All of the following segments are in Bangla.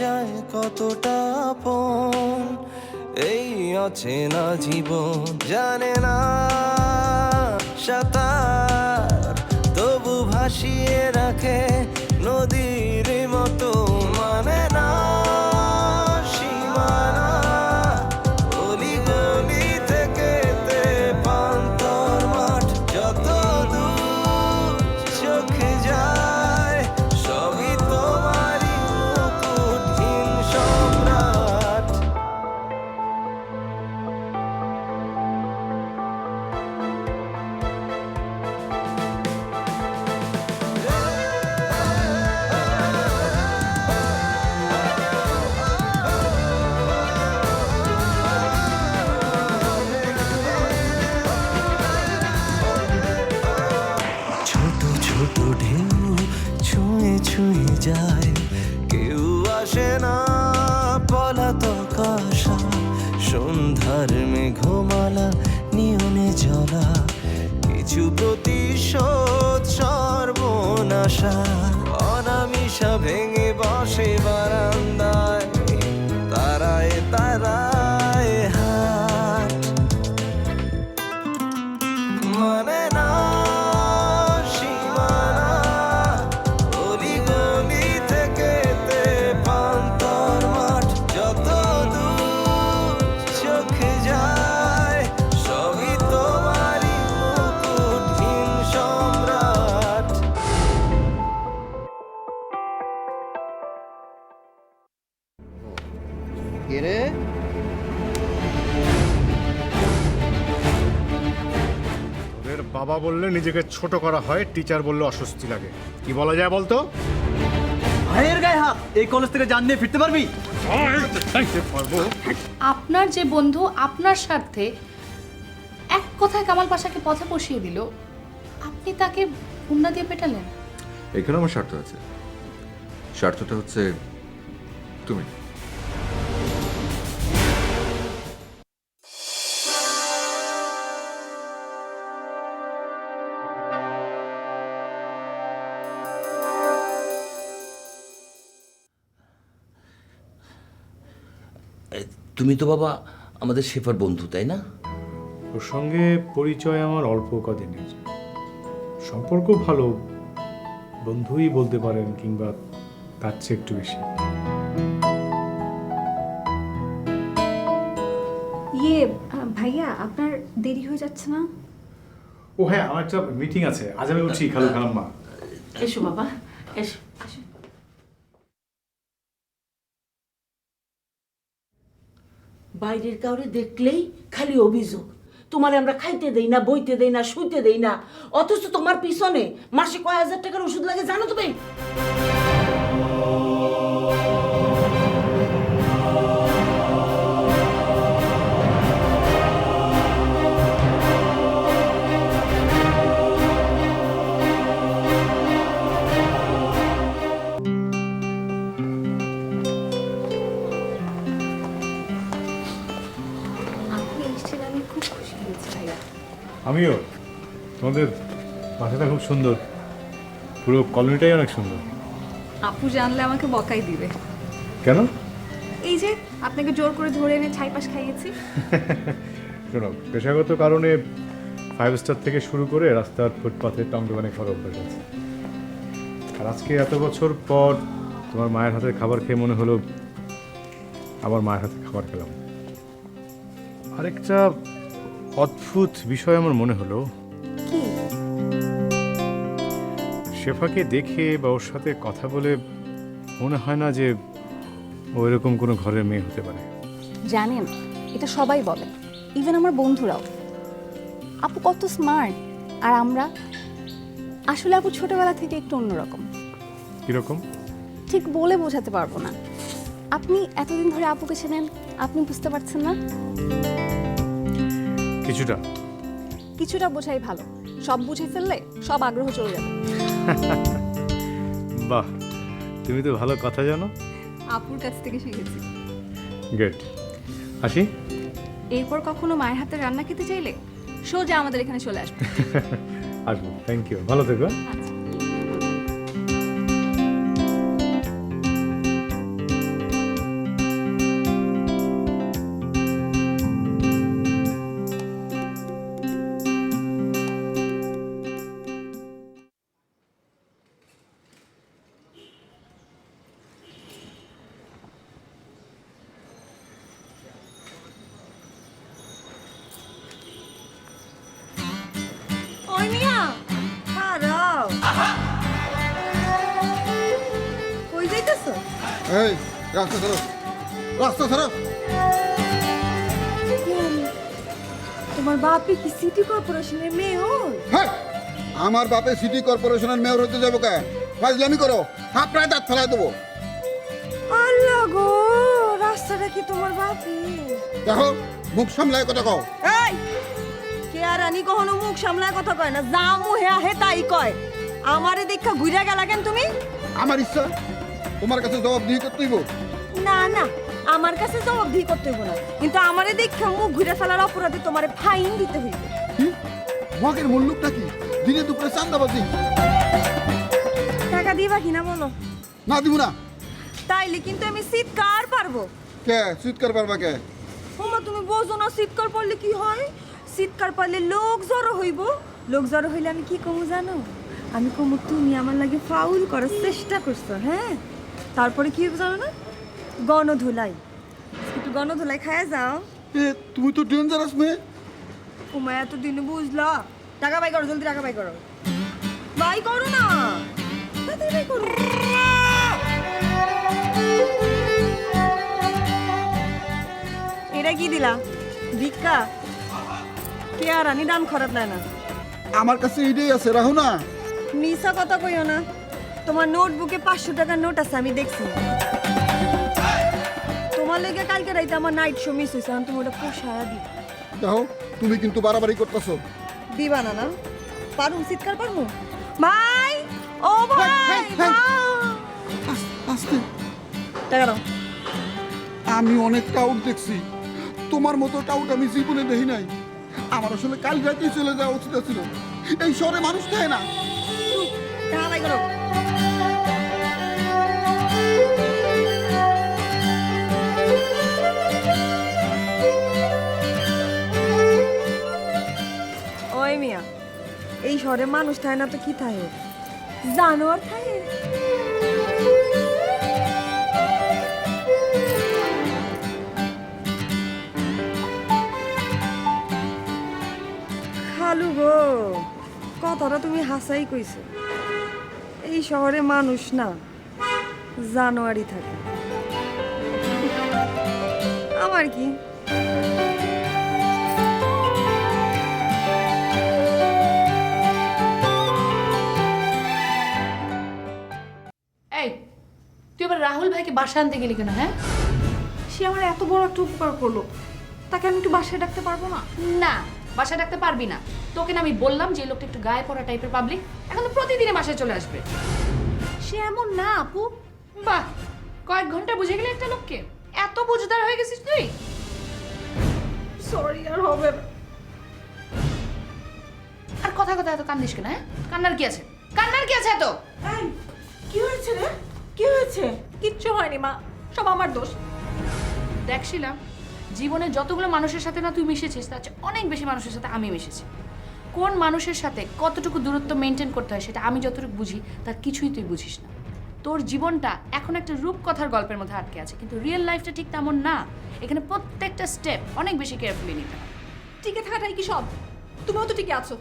যায় কতটা আপন এই অচেনা জীবন জানে না সাঁতার তবু ভাসিয়ে রাখে নদীর মতো মানে না সীমানা গলি গলি থেকে পান্তর মাঠ যত দূর চোখে যায় সবই তোমারই মুকুটহীন সম্রাট। ছোট ছোট ঢেউ ছুঁয়ে ছুঁয়ে যায় কেউ আসে না পলাতক আশা সন্ধ্যার মেঘমালা নিয়নে জ্বলা কিছু প্রতিশোধ সর্বনাশা অনামিশা ভেঙে বসে বারান্দায় তারায় তারায় হাট মানে না সীমানা গলি গলি থেকে পান্তর মাঠ যত দূর চোখে যায় সবই তোমারই মুকুটহীন সম্রাট। কে রে? ওদের বাবা বললে নিজেকে ছোট করা হয়, টিচার বললে অস্বস্তি লাগে। কি বলা যায় বলতো? ভাইয়ের গায়ে হাত! এই কলেজ থেকে জান নিয়ে ফিরতে পারবি? পারবো। আপনার যে বন্ধু আপনার স্বার্থে এক কথায় কামাল পাশাকে পথে বসিয়ে দিল, আপনি তাকে হুন্ডা দিয়ে পেটালেন। এখানে আমার স্বার্থ আছে। স্বার্থটা হচ্ছে তুমি। তুমি তো বাবা আমাদের শেফার বন্ধু, তাই না? ওর সঙ্গে পরিচয় আমার অল্প কদিনের, সম্পর্ক ভালো, বন্ধুই বলতে পারেন, কিংবা তার চেয়ে একটু বেশি। ভাইয়া আপনার দেরি হয়ে যাচ্ছে না? ও হ্যাঁ, আমার একটা মিটিং আছে, আজ আমি উঠছি। খালু খালাম্মা, এসো বাবা, এসো। বাইরের কাউরে দেখলেই খালি অভিযোগ, তোমারে আমরা খাইতে দেই না, বইতে দেই না, শুইতে দেই না, অথচ তোমার পিছনে মাসে কয় হাজার টাকার ওষুধ লাগে জানো তুমি? আপনি এসেছেন, আমি খুব খুশি হয়েছি ভাইয়া। আমিও। তোমাদের বাসাটা খুব সুন্দর, পুরো কলোনিটাই অনেক সুন্দর। আপু জানলে আমাকে বকাই দিবে। কেন? এই যে আপনাকে জোর করে ধরে এনে ছাইপাশ খাইয়েছি। শোনো, পেশাগত কারণে 5 স্টার থেকে শুরু করে রাস্তার ফুটপাথে টং দোকানে খাওয়ার অভ্যাস আছে। আর আজকে এত বছর পর তোমার মায়ের হাতের খাবার খেয়ে মনে হলো আমার মায়ের হাতে খাবার খেলাম। আরেকটা অদ্ভুত বিষয় আমার মনে হলো, কি? শেফাকে দেখে বা ওর সাথে কথা বলে মনে হয় না যে ও এরকম কোনো ঘরের মেয়ে হতে পারে। জানেন, এটা সবাই বলে, ইভেন আমার বন্ধুরাও। আপু কত স্মার্ট, আর আমরা আসলে আপু ছোটবেলা থেকে একটু অন্যরকম। কিরকম? ঠিক বলে বোঝাতে পারবো না। আপনি এতদিন ধরে আপুকে চেনেন, আপনি বুঝতে পারছেন না? কিছুটা। কিছুটা বোঝাই ভালো, সব বুঝে ফেললে সব আগ্রহ চলে যাবে। বাহ, তুমি তো ভালো কথা জানো। আপুর কাছ থেকে শিখেছি। গুড। আসি। এরপর কখনো মায়ের হাতের রান্না খেতে চাইলে সোজা আমাদের এখানে চলে আসবে। আসবো। থ্যাংক ইউ, ভালো থেকো। আচ্ছা। তো? এই রাস্তা ধরো, রাস্তা ধরো। তোমার বাপে কি সিটি কর্পোরেশনের মেয়র? হ্যাঁ, আমার বাপে সিটি কর্পোরেশনের মেয়র হতে যাবো কে? ফাজলামি করো, হাত প্রায় দাঁত ফেলাই দেবো। আল্লাহ গো, রাস্তাটা কি তোমার বাপে? দেখো, মুখ সামলায় কথা কও। এই কে আর আনি কখনো মুখ সামলায় কথা কয় না, যা মুহে আহে তাই কয়। আমারে দেখা ঘুরে গেলা কেন তুমি? আমার ইচ্ছা, তোমার কাছে জবাব দিয়ে করতে হইব। না না, আমার কাছে জবাবদিহি করতে হইব না, কিন্তু আমারে দেখা মুখ ঘুরে ফেলার অপরাধে তোমারে ফাইন দিতে হইবে। কি মগের মূল্যটা কি? দিনে দুপুরে চান্দাবাজি। টাকা দিবা কিনা বলো? না দিব না। তাইলে কিন্তু আমি চিৎকার পারবো। কে চিৎকার পারবা কে? ওমা তুমি বোঝো না চিৎকার পারলে কি হয়? চিৎকার পারলে লোক জড়ো হইব। লোক জড়ো হইলে আমি কি কমু জানো? আমি কমু তুমি আমার লাগে ফাউল করার চেষ্টা করছো, হ্যাঁ? তারপরে কি হবে জানো না? গণধুলাই। একটু গণধুলাই খায়া যাও। এ তুমি তো ডেঞ্জারাস মেয়ে। ওমা এতদিনে বুঝলা? টাকা বাই করো, জলদি টাকা বাই করো। বাই করো না, তাড়াতাড়ি বাই করো। এটা কি দিলা? ভিক্ষা? কে আর আনি দাম খারাপ দেয় না। আমার কাছে এটাই আছে, রাখো না। মিছা কথা কইও না। তোমার নোটবুকে 500 টাকার নোট আছে, আমি দেখছি। তোমার লেগে কালকে রাইতে আমার নাইট শো মিস হয়েছে, আমি তুমি ওটা পোষায়া দিই। দেখো, তুমি কিন্তু বাড়াবাড়ি করতেছো। দিবা না? না পারুম, চিৎকার পারমু। ভাই, ও ভাই, হেই, হেই, হেই। ভাই। আস্তে। টাকা দাও। আমি অনেক টাউট দেখছি, তোমার মতো টাউট আমি জীবনে দেখি নাই। আমার আসলে কাল রাতেই চলে যাওয়া উচিত ছিল। এই শহরে মানুষ খায় না। টাকা বাই করো। ওই মিয়া, এই শহরে মানুষ থাকে না তো কি থাকে? জানোয়ার থাকে। খালু গো, কথাটা তুমি হাসাই কইছো। এই শহরে মানুষ না, জানোয়ারই থাকে। আমার কি? এই তুই এবার রাহুল ভাইকে বাসায় আনতে গেলি কেন? হ্যাঁ, সে আমার এত বড় একটা উপকার করলো, তাকে আমি একটু বাসায় ডাকতে পারবো না? না, বাসায় ডাকতে পারবি না। তোকে না আমি বললাম যে এই লোকটা একটু গায়ে পড়া টাইপের পাবলিক, এখন তো প্রতিদিনে বাসায় চলে আসবে। সে এমন না আপু। বাহ, কয়েক ঘন্টা বুঝে গেলে একটা লোককে? এত বুঝদার হয়ে গেছিস তুই? সরি, আর হবে না। আর কথা কথা এত কান্দিস কেন? হ্যাঁ, কান্নার কি আছে? কান্নার কি আছে এত? এই, কি হয়েছে রে? কি হয়েছে? কিচ্ছু হয়নি মা, সব আমার দোষ। দেখছিলাম জীবনে যতগুলো মানুষের সাথে না তুই মিশেছিস, তার চেয়ে অনেক বেশি মানুষের সাথে আমি মিশেছি। কোন মানুষের সাথে কতটুকু দূরত্ব মেনটেন করতে হয় সেটা আমি যতটুকু বুঝি, তার কিছুই তুই বুঝিস না। তোর জীবনটা এখন একটা রূপকথার গল্পের মধ্যে আটকে আছে, কিন্তু রিয়েল লাইফটা ঠিক তেমন না। এখানে প্রত্যেকটা স্টেপ অনেক বেশি কেয়ারফুলি নিতে হয়। টিকে থাকাটাই কি সব? তুমিও তো টিকে আছো,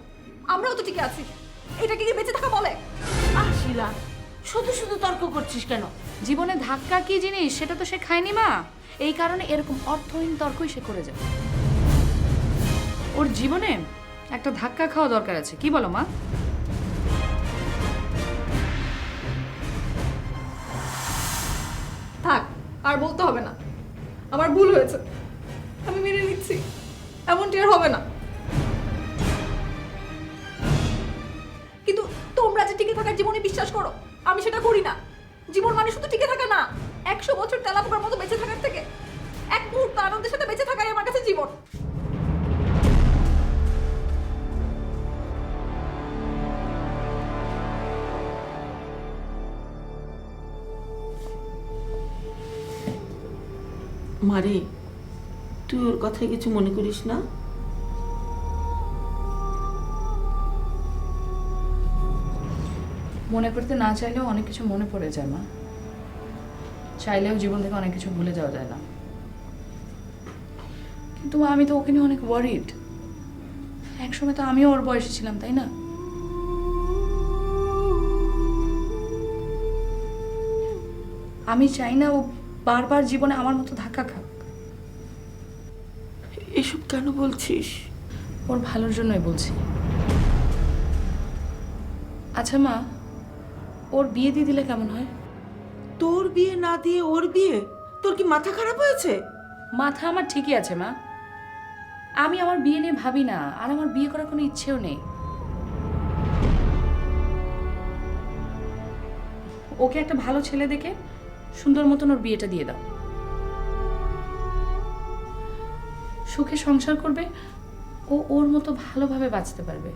আমরাও তো টিকে আছি। এটাকে কি বেঁচে থাকা বলে? শিলা, শুধু শুধু তর্ক করছিস কেন? জীবনে ধাক্কা কি জিনিস সেটা তো সে খায়নি মা, এই কারণে এরকম অর্থহীন তর্কই সে করে যায়। ওর জীবনে একটা ধাক্কা খাওয়া দরকার আছে, কি বলো মা? থাক, আর বলতে হবে না। আমার ভুল হয়েছে, আমি মেনে নিচ্ছি। এমনটি আর হবে না। কিন্তু তোমরা যে টিকে থাকার জীবনে বিশ্বাস করো, আমি সেটা করি না। জীবন মানে শুধু টিকে থাকা না, 100 বছর তেলাপোকার মতো বেঁচে থাকার থেকে এক মুহূর্ত আনন্দের সাথে বেঁচে থাকাই আমার কাছে জীবন। মারে, তুই ওর কথায় কিছু মনে করিস না? মনে করতে না চাইলেও অনেক কিছু মনে পড়ে যায় মা। চাইলেও জীবন থেকে অনেক কিছু ভুলে যাওয়া যায় না। কিন্তু আমি তো ওকে নিয়ে অনেক ওয়ারিড। একসময় তো আমিও ওর বয়সে ছিলাম, তাই না? আমি চাই না ও বারবার জীবনে আমার মতো ধাক্কা খাক। এসব কেন বলছিস? ওর ভালোর জন্যই বলছি। আচ্ছা মা, ওর বিয়ে দিয়ে দিলে কেমন হয়? তোর বিয়ে না দিয়ে ওর বিয়ে? তোর কি মাথা খারাপ হয়েছে? মাথা আমার ঠিকই আছে মা, আমি আমার বিয়ে নিয়ে ভাবি না, আর আমার বিয়ে করার কোনো ইচ্ছেও নেই। ওকে একটা ভালো ছেলে দেখে সুন্দর মতন ওর বিয়েটা দিয়ে দাও, সুখে সংসার করবে, ও ওর মতো ভালোভাবে বাঁচতে পারবে।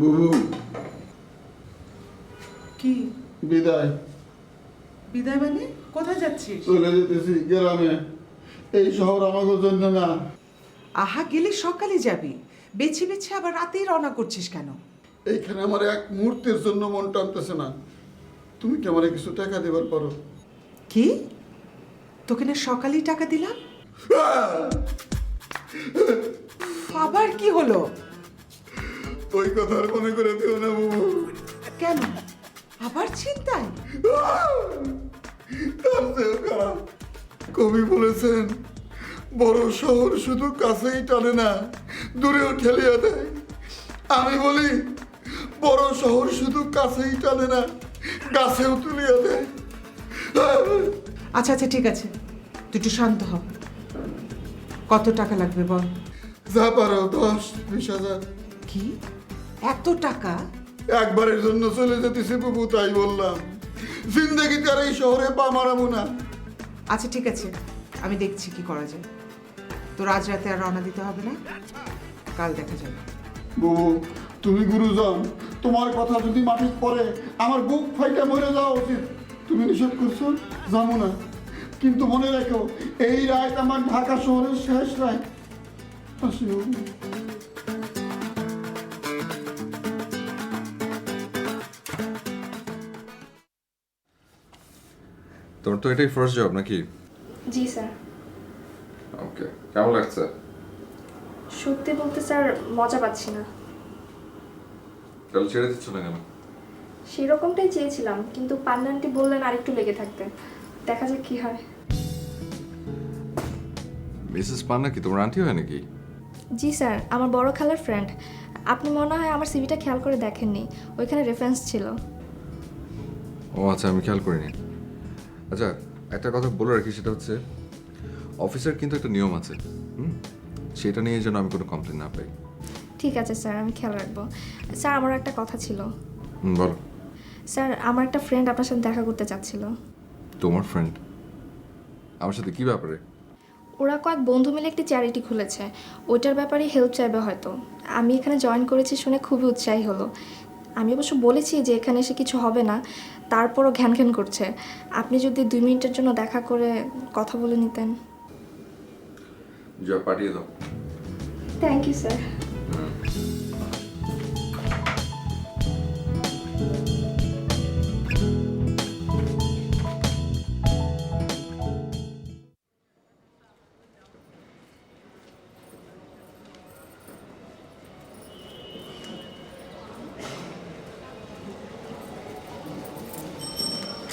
বুবু কি বিদায়। বিদায় মানে? কোথায় যাচ্ছিস? চলে যেতেছি গ্রামে। এই শহর আমাকে জন্য না। আহা, গেলে সকালে যাবি, বেছে বেছে আবার রাতেই রওনা করছিস কেন? এইখানে আমার এক মুহূর্তের জন্য মন টানতেছে না। তুমি কি আমারে কিছু টাকা দেবার পারো? কি? তোকে না সকালেই টাকা দিলাম? আবার কি হলো? ওই কথা আর মনে করে দিও না বুবু। কেন আবার চিন্তায়? তার চেয়েও খারাপ। কবি বলেছেন, বড় শহর শুধু কাছেই টানে না, দূরেও ঠেলিয়া দেয়। আমি বলি, বড় শহর শুধু কাছেই টানে না, গাছেও তুলিয়া দেয়। আচ্ছা আচ্ছা, ঠিক আছে, তুই একটু শান্ত হ। কত টাকা লাগবে বল? যা পারো 10-20 হাজার। কি এত টাকা? একবারের জন্য চলে যেতেছি বুবু, তাই বললাম। জিন্দগিতে আর এই শহরে পা মারাবো না। আচ্ছা ঠিক আছে, আমি দেখছি কি করা যায়। তোর আজ রাতে আর রওনা দিতে হবে না, কাল দেখা যাবে। বুবু, তুমি গুরুজন, তোমার কথা যদি মাটির পড়ে আমার বুক ফাইটা মরে যাওয়া উচিত। তুমি নিষেধ করছো, যাবো না। কিন্তু মনে রেখো, এই রাত আমার ঢাকা শহরের শেষ রাত। আসি বুবু। তোমার তো এটাই ফার্স্ট জব নাকি? জি স্যার। ওকে, কেমন লাগছে? সত্যি বলতে স্যার মজা পাচ্ছি না। তাহলে ছেড়ে দিচ্ছ না কেন? সেরকমটাই চেয়েছিলাম, কিন্তু পান্নান্টি বললেন আরেকটু লেগে থাকতে, দেখা যাক কি হয়। মিসেস পান্না কি তোমার আন্টি হয় নাকি? জি স্যার, আমার বড় খালার ফ্রেন্ড। আপনি মনে হয় আমার সিভিটা খেয়াল করে দেখেননি, ওইখানে রেফারেন্স ছিল। ও আচ্ছা, আমি খেয়াল করিনি। আচ্ছা, একটা কথা বলে রাখি, সেটা হচ্ছে অফিসের কিন্তু একটা নিয়ম আছে, সেটা নিয়ে যেন আমি কোনো কমপ্লেন না পাই। ঠিক আছে স্যার, আমি খেয়াল রাখবো। স্যার, আমার একটা কথা ছিল। বলো। স্যার, আমার একটা ফ্রেন্ড আপনার সাথে দেখা করতে চাচ্ছিল। তোমার ফ্রেন্ড? আমার সাথে কি ব্যাপারে? ওরা কয়েক বন্ধু মিলে একটি চ্যারিটি খুলেছে, ওইটার ব্যাপারে হেল্প চাইবে হয়তো। আমি এখানে জয়েন করেছি শুনে খুবই উৎসাহী হলো। আমি অবশ্য বলেছি যে এখানে এসে কিছু হবে না, তারপরও ঘ্যান ঘ্যান করছে। আপনি যদি 2 মিনিটের জন্য দেখা করে কথা বলে নিতেন। যা, পাঠিয়ে দাও। Thank you sir.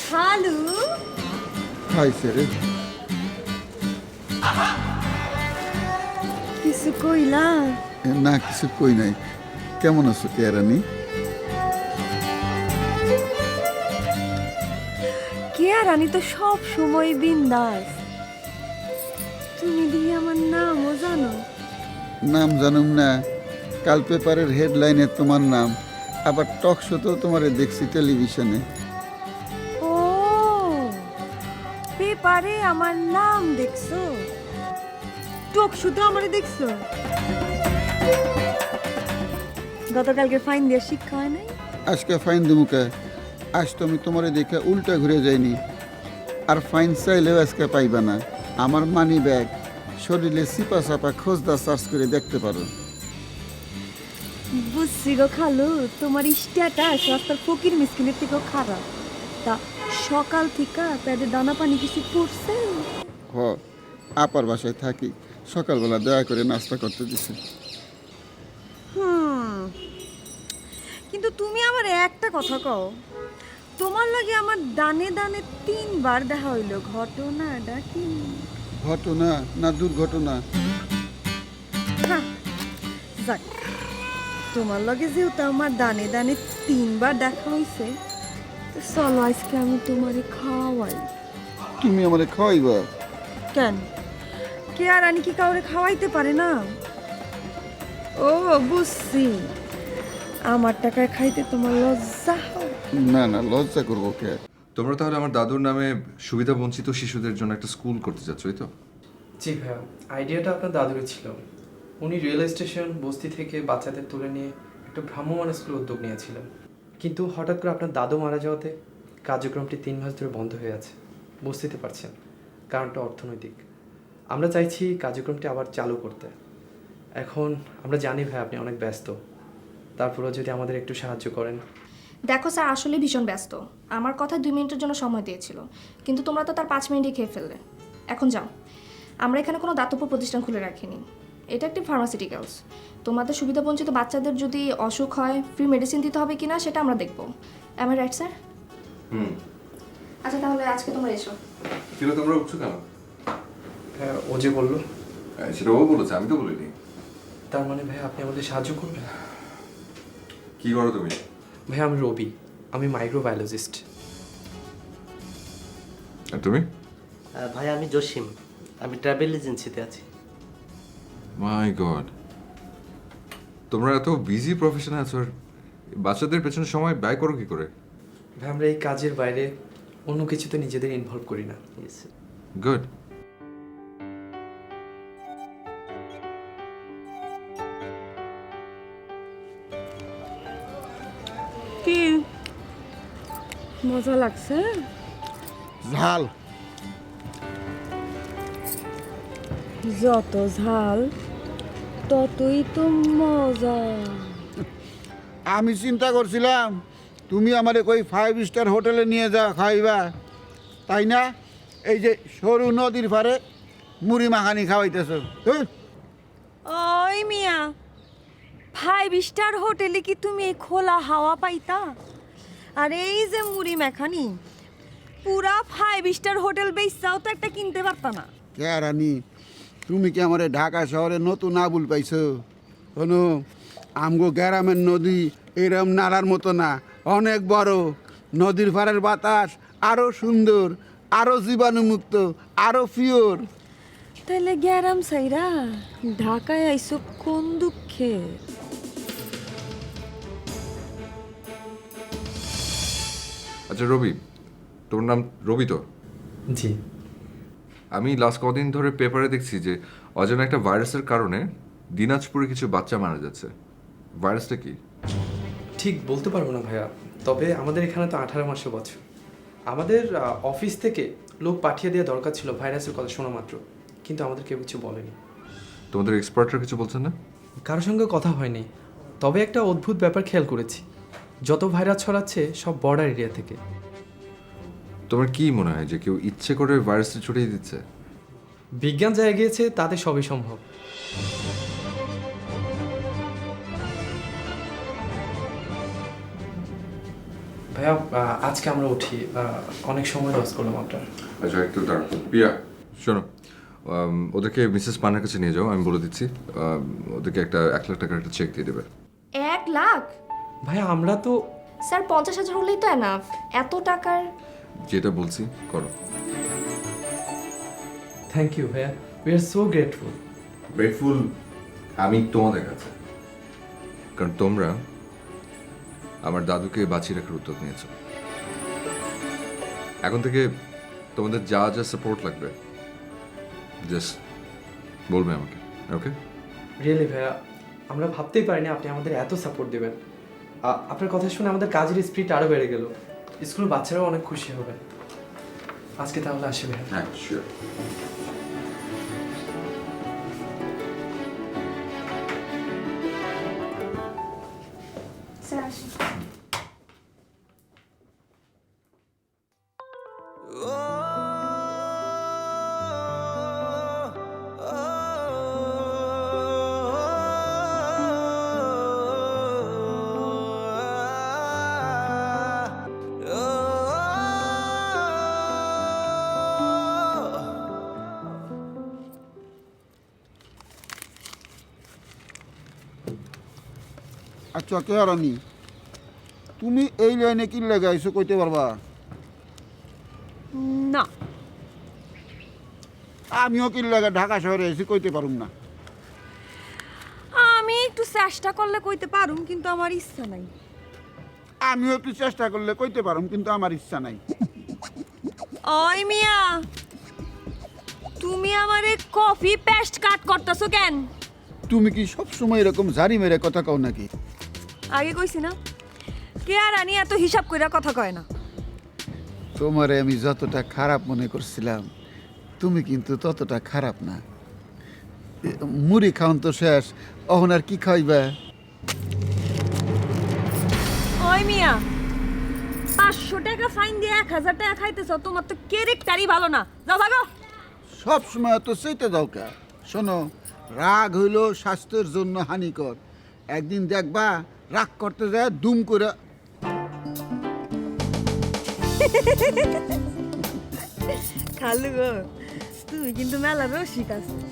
খালু, খাইছে রে। কিছু কইলা? না, কিছু কই নাই। কেমন আছো কেয়ারানি? কেয়ারানি তো সব সময় বিন্দাস। তুমি দিয়ে আমার নামও জানো? নাম জানুম না, কাল পেপারের হেডলাইনে তোমার নাম, আবার টক শোতেও তোমারে দেখছি টেলিভিশনে। ও, পেপারে আমার নাম দেখছো? টক শুধু আমারে দেখছো? গতকালকে ফাইন দিয়ে শিক্ষা হয় নাই? আজকে ফাইন দিমুকে? আজ তো আমি তোমারে দেখে উল্টা ঘুরে যাইনি। আর ফাইন চাইলেও আজকে পাইবা না। আমার মানি ব্যাগ, শরীরে চিপা চাপা খোঁজদা সার্চ করে দেখতে পারো। বুঝছি গো খালু, তোমার স্ট্যাটাস রাস্তার ফকির মিসকিনের থেকেও খারাপ। তা সকাল থেকে পেটে দানা পানি কিছু পড়ছে? হ আপার বাসায় থাকি, সকালবেলা দয়া করে নাস্তা করতে দিছে। কিন্তু তুমি আমার একটা কথা কও, তোমার লাগে আমার দানে দানে 3 বার দেখা হইলো, ঘটনাটা কি? ঘটনা না দুর্ঘটনা? যাক, তোমার লগে যেহেতু আমার দানে দানে 3 বার দেখা হইছে, তো চলো আজকে আমি তোমারে খাওয়াই। তুমি আমারে খাওয়াইবা? কেন, কে আর আনি কি কাউরে খাওয়াইতে পারে না? ও বুঝছি, আমার টাকায় খাইতে তোমার লজ্জা হয়। না না, লজ্জা করবো কে? তোমরা তাহলে আমার দাদুর নামে সুবিধা বঞ্চিত শিশুদের জন্য একটা স্কুল করতে যাচ্ছ, এই তো? জি ভাইয়া, আইডিয়াটা আপনার দাদুরই ছিল। উনি রেল স্টেশন বস্তি থেকে বাচ্চাদের তুলে নিয়ে একটা ভ্রাম্যমাণ স্কুল উদ্যোগ নিয়েছিলেন, কিন্তু হঠাৎ করে আপনার দাদু মারা যাওয়াতে কার্যক্রমটি 3 মাস ধরে বন্ধ হয়ে আছে। বুঝতে পারছেন, কারণটা অর্থনৈতিক। আমরা চাইছি কার্যক্রমটি আবার চালু করতে। এখন আমরা জানি ভাই আপনি অনেক ব্যস্ত, তারপরেও যদি আমাদের একটু সাহায্য করেন। দেখো স্যার আসলে ভীষণ ব্যস্ত, আমার কথা 2 মিনিটের জন্য সময় দিয়েছিল, কিন্তু তোমরা তো তার 5 মিনিটই খেয়ে ফেললে। এখন যাও, আমরা এখানে কোনো দাতব্য প্রতিষ্ঠান খুলে রাখিনি, এটা একটি ফার্মাসিউটিক্যালস। তোমাদের সুবিধাবঞ্চিত বাচ্চাদের যদি অসুখ হয় ফ্রি মেডিসিন দিতে হবে কিনা সেটা আমরা দেখব। Am I right sir? আচ্ছা তাহলে আজকে তোমরা এসো। কিন্তু তোমরা উঠছো কেন? হ্যাঁ, ও যে বললো। সেটা ও বলেছে, আমি তো বলিনি। তার মানে ভাই আপনি আমাদের সাহায্য করবেন? কি করো তুমি? ভাই আমি রবি, আমি মাইক্রোবায়োলজিস্ট। আর তুমি? ভাই আমি জসিম, আমি ট্রাভেল এজেন্সিতে আছি। মাই গড, তোমরা এত বিজি প্রফেশনে আছো আর বাচ্চাদের পেছনে সময় ব্যয় করো কি করে? ভাই আমরা এই কাজের বাইরে অন্য কিছুতে নিজেদের ইনভলভ করি না। গুড। কি মজা লাগছে? ঝাল। যত ঝাল ততই তো মজা। আমি চিন্তা করছিলাম তুমি আমারে কই 5 স্টার হোটেলে নিয়ে যা খাইবা, তাই না? এই যে সরু নদীর পাড়ে মুড়ি মাখানি খাওয়াইতেছো। ওই মিয়া, 5 স্টার হোটেলে কি তুমি এই খোলা হাওয়া পাইতা? আর এই যে মুড়ি মেখানি, পুরা 5 স্টার হোটেল বেচাও তো একটা কিনতে পারতা না? কে রানী, তুমি কি আমারে ঢাকা শহরে নতুন আবুল পাইছো? শোনো, আমগো গ্রামের নদী এরম নালার মতো না, অনেক বড়। নদীর পাড়ের বাতাস আরো সুন্দর, আরো জীবাণুমুক্ত, আরো পিওর। তাহলে গ্যারাম সাইরা ঢাকায় আইসো কোন দুঃখে? আচ্ছা রবি, তোমার নাম রবি তো? জি। আমি লাস্ট কদিন ধরে পেপারে দেখছি যে অজানা একটা ভাইরাসের কারণে দিনাজপুরে কিছু বাচ্চা মারা যাচ্ছে। ভাইরাসটা কি? ঠিক বলতে পারবো না ভাইয়া, তবে আমাদের এখানে তো 18 মাসের বছর। আমাদের অফিস থেকে লোক পাঠিয়ে দেওয়া দরকার ছিল ভাইরাসের কথা শোনা মাত্র, কিন্তু আমাদের কেউ কিছু বলেনি। তোমাদের এক্সপার্টরা কিছু বলছেন না? কারোর সঙ্গে কথা হয়নি, তবে একটা অদ্ভুত ব্যাপার খেয়াল করেছি, যত ভাইরাস ছড়াচ্ছে সব বর্ডার এরিয়া থেকে। তোমার কি মনে হয় যে কেউ ইচ্ছে করে ভাইরাসটা ছড়িয়ে দিচ্ছে? বিজ্ঞান যা এগিয়েছে তাতে সবই সম্ভব। ভাইয়া আজকে আমরা উঠি, অনেক সময় লস করলাম আপনার। আচ্ছা একটু দাঁড়াও পিয়া, শোনো, ওদেরকে মিসেস পানের কাছে নিয়ে যাও, আমি বলে দিচ্ছি। ওদেরকে একটা 1 লাখ টাকার একটা চেক দিয়ে দেবে। 1 লাখ? ভাইয়া আমরা তো স্যার 50,000 হলেই তো এনাফ, এত টাকার। যেটা বলছি করো। থ্যাংক ইউ ভাইয়া, we are so grateful. Grateful আমি তোমাদের কাছে, কারণ তোমরা আমার দাদুকে বাঁচিয়ে রাখার উদ্যোগ নিয়েছো। এখন থেকে তোমাদের যা যা সাপোর্ট লাগবে জাস্ট বলবে আমাকে, ওকে? রিয়েলি ভাইয়া, আমরা ভাবতেই পারিনি আপনি আমাদের এত সাপোর্ট দেবেন। আপনার কথা শুনে আমাদের কাজের স্পিরিট আরও বেড়ে গেল। স্কুলের বাচ্চারাও অনেক খুশি হবে। আজকে তাহলে আসি ভাইয়া। হ্যাঁ শিওর। স্যার আসি। আচ্ছা কে রানী, তুমি এই লাইনে কি লাগাইছো কইতে পারবা? না। আমিও কি লাগা ঢাকা শহরে এসে কইতে পারুম না। আমি একটু চেষ্টা করলে কইতে পারুম, কিন্তু আমার ইচ্ছা নাই। আমিও একটু চেষ্টা করলে কইতে পারুম, কিন্তু আমার ইচ্ছা নাই। ওই মিয়া, তুমি আমারে কফি পেস্ট কাট করতেছো কেন? তুমি কি সব সময় এরকম জারি মেরে কথা কও নাকি? আগে কইছি না, কে আর রানী এত হিসাব কইরা কথা কয় না। তোমারে আমি যতটা খারাপ মনে করছিলাম, তুমি কিন্তু ততটা খারাপ না। মুড়ি খাওন তো শেষ, অহন আর কি খাইবা? ওই মিয়া, 500 টাকা ফাইন দিয়ে 1000 টাকা খাইতেছ, তোমার তো ক্যারেক্টারই ভালো না। যাও ভাগো। সব সময় তো সেইটা দাও কা? শোনো, রাগ হইল স্বাস্থ্যের জন্য হানিকর। একদিন দেখবা রাগ করতে যায় দুম করে। খালু গো, তুই কিন্তু মেলা রসিক আছিস।